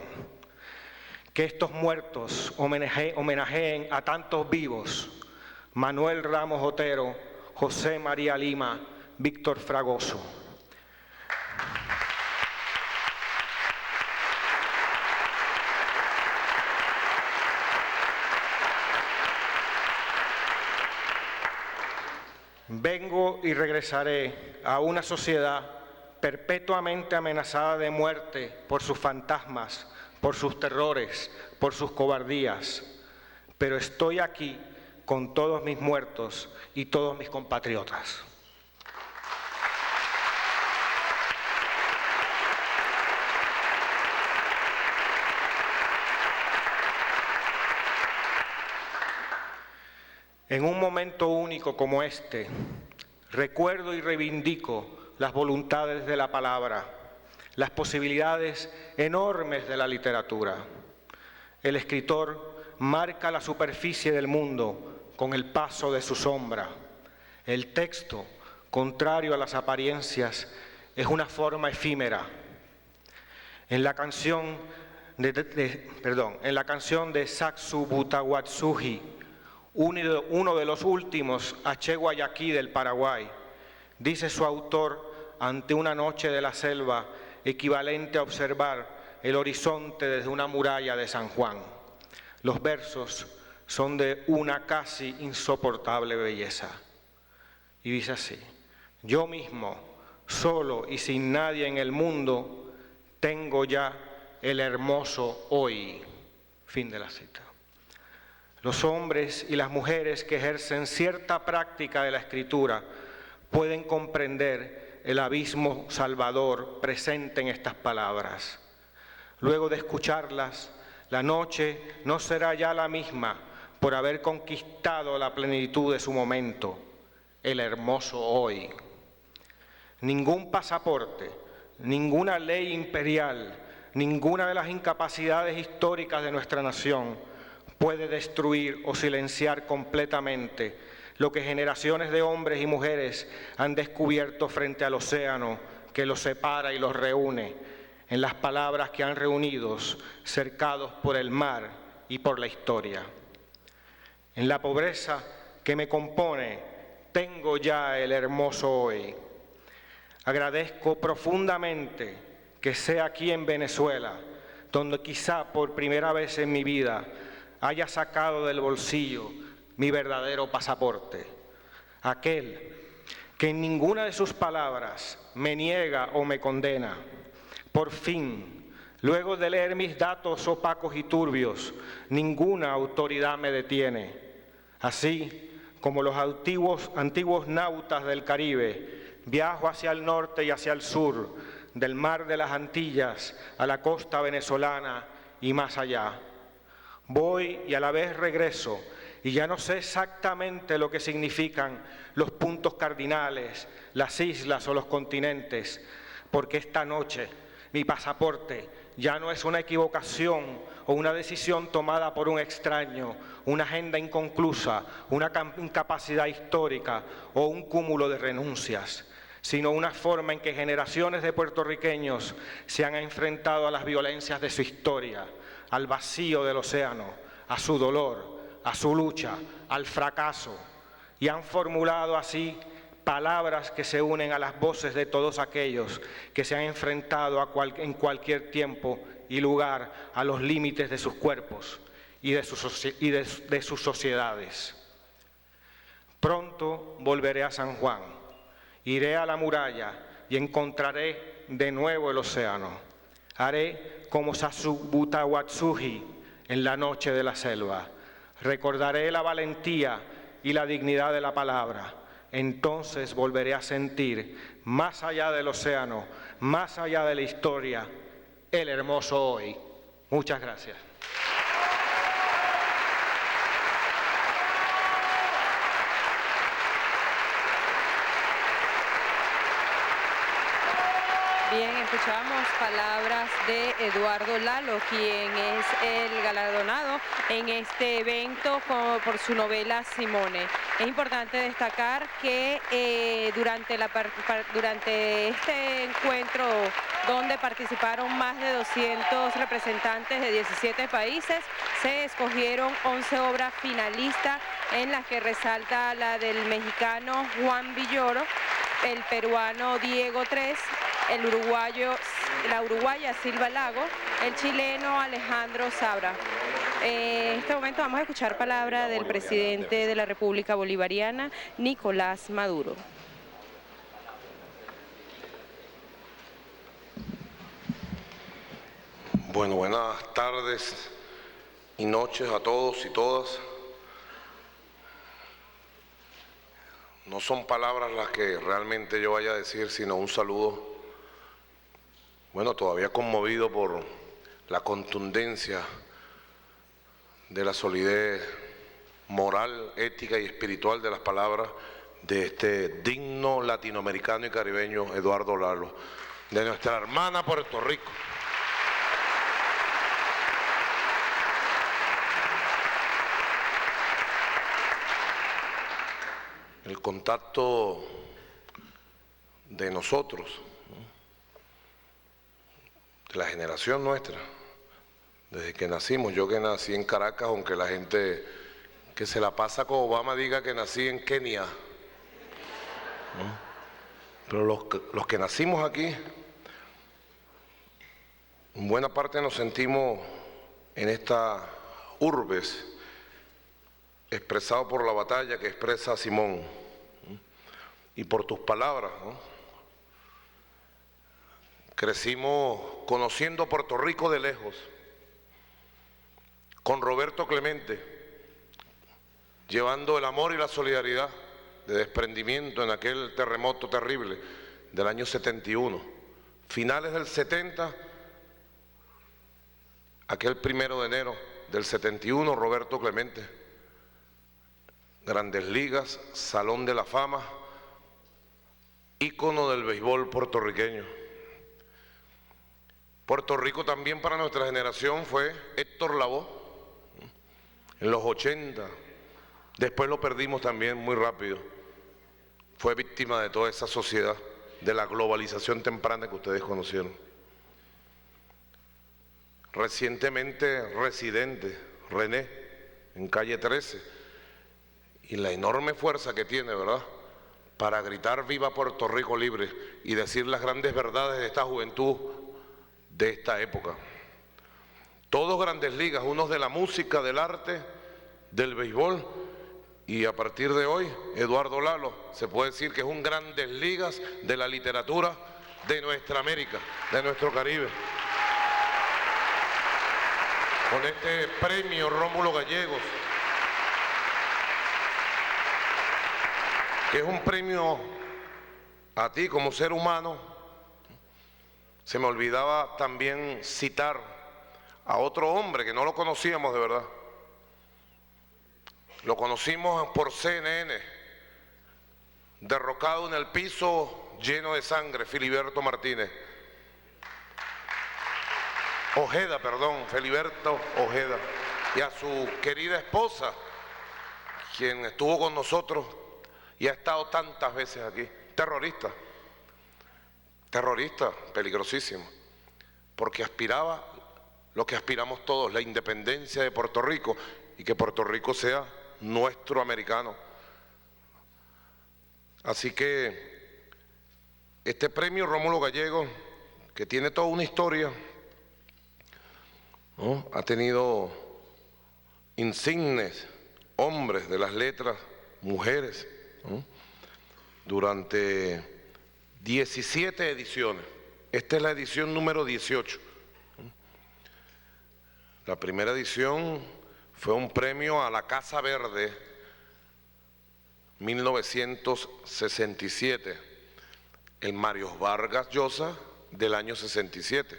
Que estos muertos homenajeen a tantos vivos: Manuel Ramos Otero, José María Lima, Víctor Fragoso. Vengo y regresaré a una sociedad perpetuamente amenazada de muerte por sus fantasmas, por sus terrores, por sus cobardías, pero estoy aquí con todos mis muertos y todos mis compatriotas. En un momento único como este, recuerdo y reivindico las voluntades de la palabra, las posibilidades enormes de la literatura. El escritor marca la superficie del mundo con el paso de su sombra. El texto, contrario a las apariencias, es una forma efímera. En la canción de Saxo Butawatsuji, uno de los últimos Aché Guayaquí del Paraguay, dice su autor ante una noche de la selva equivalente a observar el horizonte desde una muralla de San Juan. Los versos son de una casi insoportable belleza. Y dice así: yo mismo, solo y sin nadie en el mundo, tengo ya el hermoso hoy. Fin de la cita. Los hombres y las mujeres que ejercen cierta práctica de la escritura pueden comprender el abismo salvador presente en estas palabras. Luego de escucharlas, la noche no será ya la misma por haber conquistado la plenitud de su momento, el hermoso hoy. Ningún pasaporte, ninguna ley imperial, ninguna de las incapacidades históricas de nuestra nación puede destruir o silenciar completamente lo que generaciones de hombres y mujeres han descubierto frente al océano que los separa y los reúne, en las palabras que han reunidos, cercados por el mar y por la historia. En la pobreza que me compone, tengo ya el hermoso hoy. Agradezco profundamente que sea aquí en Venezuela, donde quizá por primera vez en mi vida haya sacado del bolsillo mi verdadero pasaporte, aquel que en ninguna de sus palabras me niega o me condena. Por fin, luego de leer mis datos opacos y turbios, ninguna autoridad me detiene. Así como los antiguos nautas del Caribe, viajo hacia el norte y hacia el sur, del mar de las Antillas a la costa venezolana y más allá. Voy y a la vez regreso, y ya no sé exactamente lo que significan los puntos cardinales, las islas o los continentes, porque esta noche mi pasaporte ya no es una equivocación o una decisión tomada por un extraño, una agenda inconclusa, una incapacidad histórica o un cúmulo de renuncias, sino una forma en que generaciones de puertorriqueños se han enfrentado a las violencias de su historia, al vacío del océano, a su dolor, a su lucha, al fracaso, y han formulado así palabras que se unen a las voces de todos aquellos que se han enfrentado en cualquier tiempo y lugar a los límites de sus cuerpos y de sus sociedades. Pronto volveré a San Juan, iré a la muralla y encontraré de nuevo el océano. Haré como Saxo Butawatsuji en la noche de la selva. Recordaré la valentía y la dignidad de la palabra. Entonces volveré a sentir, más allá del océano, más allá de la historia, el hermoso hoy. Muchas gracias. Bien, escuchamos palabras de Eduardo Lalo, quien es el galardonado en este evento por su novela Simone. Es importante destacar que durante este encuentro, donde participaron más de 200 representantes de 17 países, se escogieron 11 obras finalistas, en las que resalta la del mexicano Juan Villoro, el peruano Diego Tres, la uruguaya Silva Lago, el chileno Alejandro Sabra. En este momento vamos a escuchar palabra del presidente de la República Bolivariana, Nicolás Maduro. Bueno, buenas tardes y noches a todos y todas. No son palabras las que realmente yo vaya a decir, sino un saludo. Bueno, todavía conmovido por la contundencia de la solidez moral, ética y espiritual de las palabras de este digno latinoamericano y caribeño Eduardo Lalo, de nuestra hermana Puerto Rico. El contacto de nosotros, de la generación nuestra, desde que nacimos, yo que nací en Caracas, aunque la gente que se la pasa con Obama diga que nací en Kenia, ¿no? Pero los que nacimos aquí, en buena parte nos sentimos en esta urbes, expresado por la batalla que expresa Simón, ¿no? Y por tus palabras, ¿no? Crecimos conociendo Puerto Rico de lejos, con Roberto Clemente, llevando el amor y la solidaridad de desprendimiento en aquel terremoto terrible del año 71. Finales del 70, aquel 1 de enero del 71, Roberto Clemente, Grandes Ligas, Salón de la Fama, ícono del béisbol puertorriqueño. Puerto Rico también para nuestra generación fue Héctor Lavoe, en los 80, después lo perdimos también muy rápido, fue víctima de toda esa sociedad, de la globalización temprana que ustedes conocieron. Recientemente residente, René, en calle 13, y la enorme fuerza que tiene, ¿verdad?, para gritar viva Puerto Rico libre y decir las grandes verdades de esta juventud de esta época. Todos Grandes Ligas, unos de la música, del arte, del béisbol, y a partir de hoy, Eduardo Lalo, se puede decir que es un Grandes Ligas de la literatura de nuestra América, de nuestro Caribe. Con este premio Rómulo Gallegos, que es un premio a ti como ser humano. Se me olvidaba también citar a otro hombre que no lo conocíamos de verdad. Lo conocimos por CNN, derrocado en el piso lleno de sangre, Filiberto Martínez. Filiberto Ojeda. Y a su querida esposa, quien estuvo con nosotros y ha estado tantas veces aquí, terrorista, peligrosísimo, porque aspiraba lo que aspiramos todos, la independencia de Puerto Rico y que Puerto Rico sea nuestro americano. Así que este premio Rómulo Gallegos, que tiene toda una historia, ¿no?, ha tenido insignes hombres de las letras, mujeres, ¿no?, durante 17 ediciones. Esta es la edición número 18. La primera edición fue un premio a la Casa Verde, 1967, el Mario Vargas Llosa del año 67.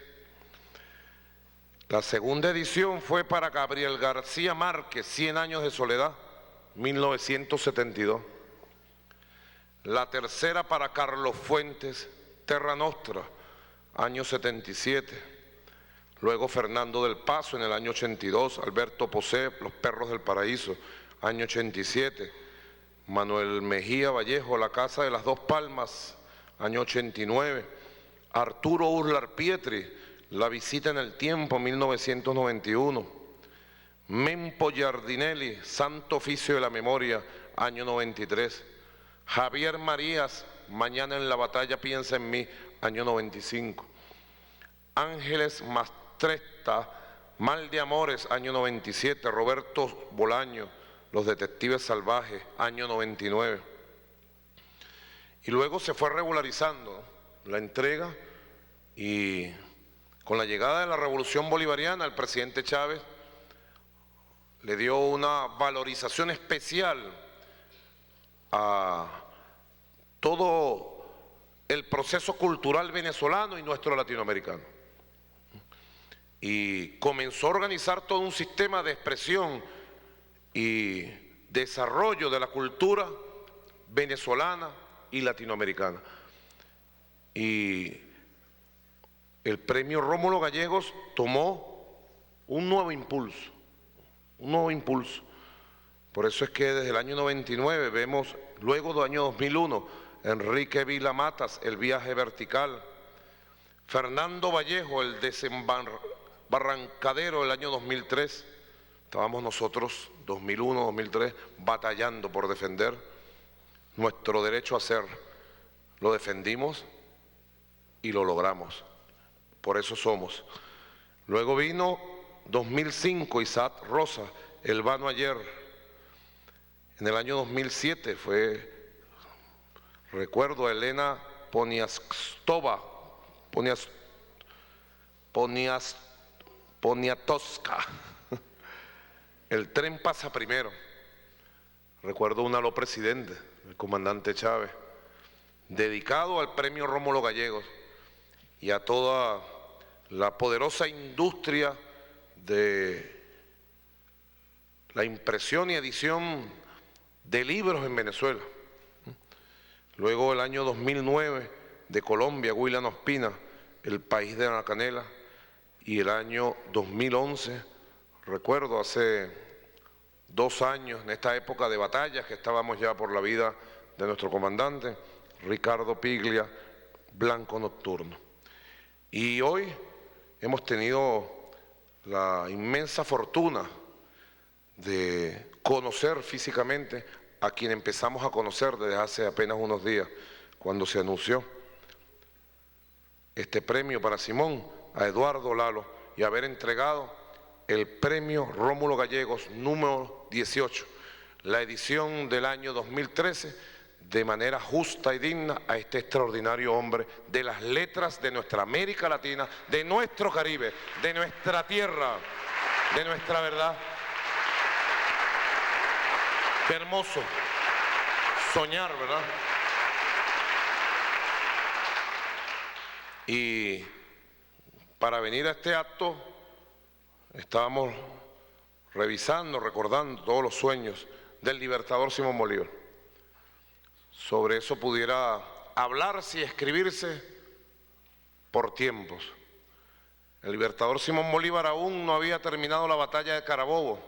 La segunda edición fue para Gabriel García Márquez, 100 años de soledad, 1972. La tercera para Carlos Fuentes, Terra Nostra, año 77. Luego Fernando del Paso en el año 82, Alberto Posé, Los Perros del Paraíso, año 87. Manuel Mejía Vallejo, La Casa de las Dos Palmas, año 89. Arturo Uslar Pietri, La Visita en el Tiempo, 1991. Mempo Giardinelli, Santo Oficio de la Memoria, año 93. Javier Marías, Mañana en la Batalla Piensa en Mí, año 95. Ángeles Mastretta, Mal de Amores, año 97. Roberto Bolaño, Los Detectives Salvajes, año 99. Y luego se fue regularizando la entrega y con la llegada de la Revolución Bolivariana, el presidente Chávez le dio una valorización especial a todo el proceso cultural venezolano y nuestro latinoamericano. Y comenzó a organizar todo un sistema de expresión y desarrollo de la cultura venezolana y latinoamericana. Y el premio Rómulo Gallegos tomó un nuevo impulso, Por eso es que desde el año 99 vemos, luego del año 2001, Enrique Vila Matas, El Viaje Vertical, Fernando Vallejo, El Desembarrancadero, el año 2003, estábamos nosotros, 2001, 2003, batallando por defender nuestro derecho a ser, lo defendimos y lo logramos. Por eso somos. Luego vino 2005, Isaac Rosa, El Vano Ayer. En el año 2007 recuerdo a Elena Poniatowska. El tren pasa primero. Recuerdo un aló presidente, el comandante Chávez, dedicado al premio Rómulo Gallegos y a toda la poderosa industria de la impresión y edición de libros en Venezuela. Luego el año 2009 de Colombia, William Ospina, El País de la Canela, y el año 2011, recuerdo hace 2 años, en esta época de batallas que estábamos ya por la vida de nuestro comandante, Ricardo Piglia, Blanco Nocturno. Y hoy hemos tenido la inmensa fortuna de conocer físicamente a quien empezamos a conocer desde hace apenas unos días, cuando se anunció este premio para Simón, a Eduardo Lalo, y haber entregado el premio Rómulo Gallegos número 18, la edición del año 2013, de manera justa y digna a este extraordinario hombre de las letras de nuestra América Latina, de nuestro Caribe, de nuestra tierra, de nuestra verdad. Qué hermoso soñar, ¿verdad? Y para venir a este acto estábamos revisando, recordando todos los sueños del libertador Simón Bolívar. Sobre eso pudiera hablarse y escribirse por tiempos. El libertador Simón Bolívar aún no había terminado la batalla de Carabobo,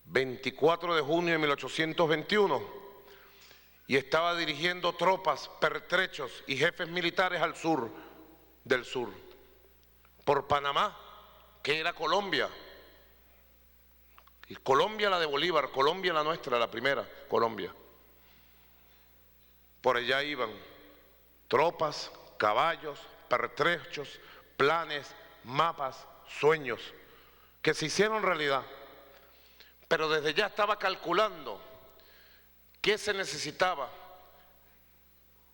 24 de junio de 1821, y estaba dirigiendo tropas, pertrechos y jefes militares al sur del sur, por Panamá, que era Colombia. Y Colombia la de Bolívar, Colombia la nuestra, la primera Colombia. Por allá iban tropas, caballos, pertrechos, planes, mapas, sueños, que se hicieron realidad. Pero desde ya estaba calculando qué se necesitaba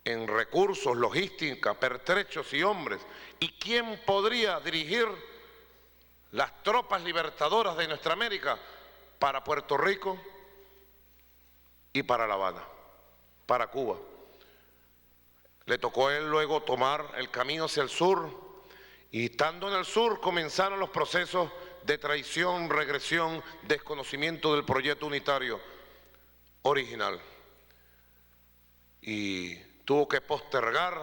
en recursos, logística, pertrechos y hombres, y quién podría dirigir las tropas libertadoras de nuestra América para Puerto Rico y para La Habana, para Cuba. Le tocó a él luego tomar el camino hacia el sur Y estando en el sur comenzaron los procesos de traición, regresión, desconocimiento del proyecto unitario original. Y tuvo que postergar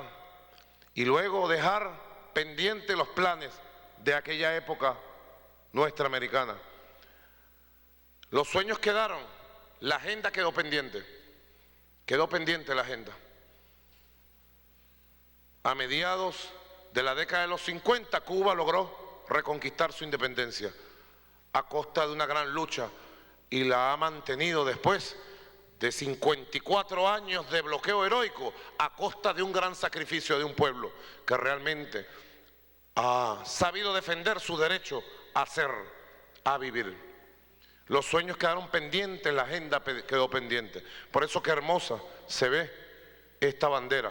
y luego dejar pendientes los planes de aquella época nuestra americana. Los sueños quedaron, la agenda quedó pendiente la agenda. A mediados de la década de los 50, Cuba logró reconquistar su independencia a costa de una gran lucha y la ha mantenido después de 54 años de bloqueo heroico a costa de un gran sacrificio de un pueblo que realmente ha sabido defender su derecho a ser, a vivir. Los sueños quedaron pendientes, la agenda quedó pendiente. Por eso que hermosa se ve esta bandera.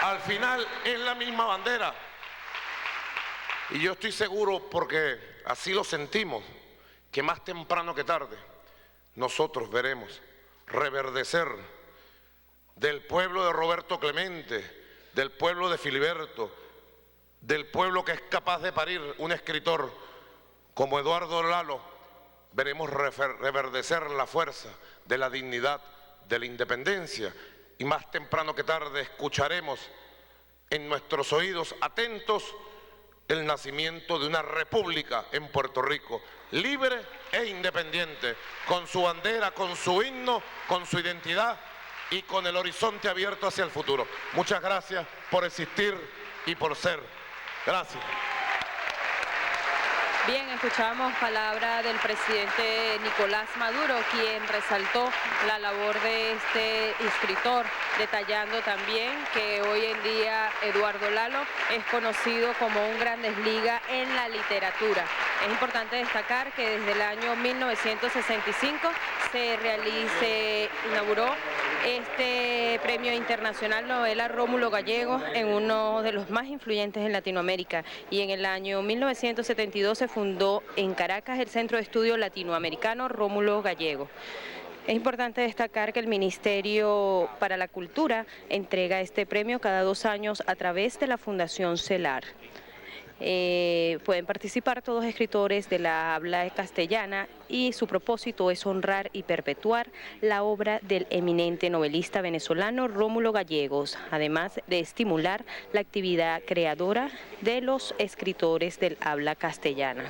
Al final es la misma bandera. Y yo estoy seguro, porque así lo sentimos, que más temprano que tarde nosotros veremos reverdecer del pueblo de Roberto Clemente, del pueblo de Filiberto, del pueblo que es capaz de parir un escritor como Eduardo Lalo, veremos reverdecer la fuerza de la dignidad, de la independencia, y más temprano que tarde escucharemos en nuestros oídos atentos el nacimiento de una república en Puerto Rico, libre e independiente, con su bandera, con su himno, con su identidad y con el horizonte abierto hacia el futuro. Muchas gracias por existir y por ser. Gracias. Bien, escuchamos palabra del presidente Nicolás Maduro, quien resaltó la labor de este escritor, detallando también que hoy en día Eduardo Lalo es conocido como un Grandes Ligas en la literatura. Es importante destacar que desde el año 1965 se inauguró este Premio Internacional Novela Rómulo Gallegos en uno de los más influyentes en Latinoamérica, y en el año 1972 se fundó en Caracas el Centro de Estudio Latinoamericano Rómulo Gallegos. Es importante destacar que el Ministerio para la Cultura entrega este premio cada 2 años a través de la Fundación CELAR. Pueden participar todos escritores de la habla castellana y su propósito es honrar y perpetuar la obra del eminente novelista venezolano Rómulo Gallegos, además de estimular la actividad creadora de los escritores del habla castellana.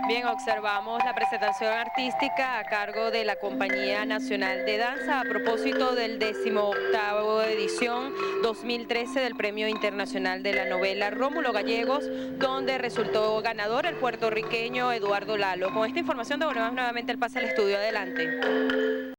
Bien, observamos la presentación artística a cargo de la Compañía Nacional de Danza a propósito del 18º edición 2013 del Premio Internacional de la Novela Rómulo Gallegos, donde resultó ganador el puertorriqueño Eduardo Lalo. Con esta información devolvemos nuevamente el pase al estudio. Adelante.